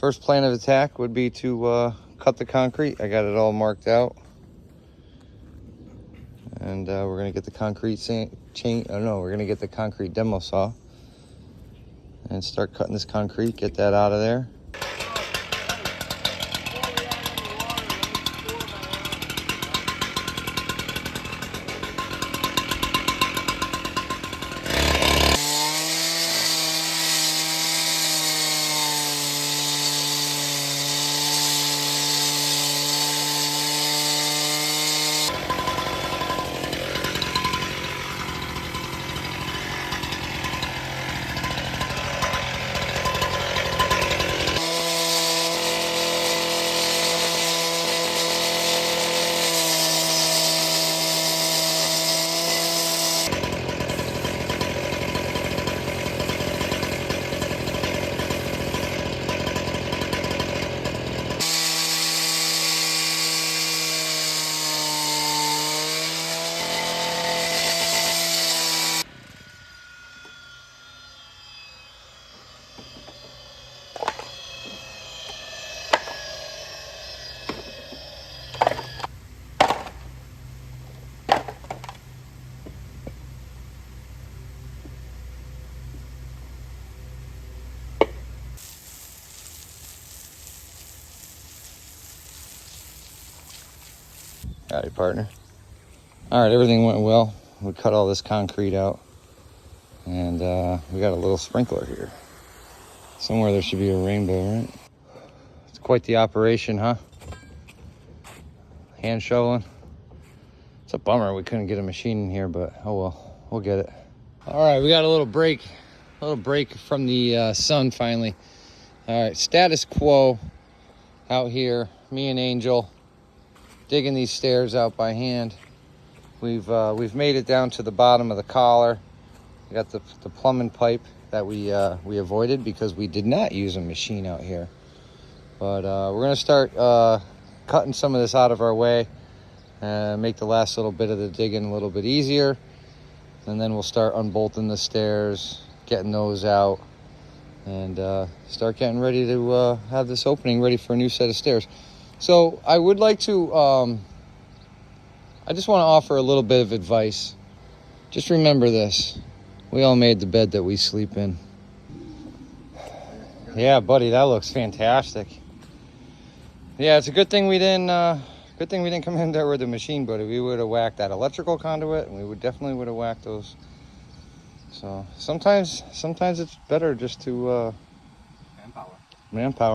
First plan of attack would be to cut the concrete. I got it all marked out. And we're gonna get the concrete we're gonna get the concrete demo saw and start cutting this concrete, get that out of there. Howdy, partner. All right, everything went well. We cut all this concrete out, and we got a little sprinkler here. Somewhere there should be a rainbow, right? It's quite the operation, huh? Hand shoveling. It's a bummer we couldn't get a machine in here, but oh well, we'll get it. All right, we got a little break from the sun finally. All right, status quo out here. Me and Angel digging these stairs out by hand. We've made it down to the bottom of the collar. We got the plumbing pipe that we avoided because we did not use a machine out here. But we're gonna start cutting some of this out of our way, make the last little bit of the digging a little bit easier, and then we'll start unbolting the stairs, getting those out, and start getting ready to have this opening ready for a new set of stairs. So I would like to, I just want to offer a little bit of advice. Just remember this. We all made the bed that we sleep in. Yeah, buddy, that looks fantastic. Yeah, it's a good thing we didn't come in there with a machine, buddy. We would have whacked that electrical conduit, and we definitely would have whacked those. So sometimes it's better just to manpower.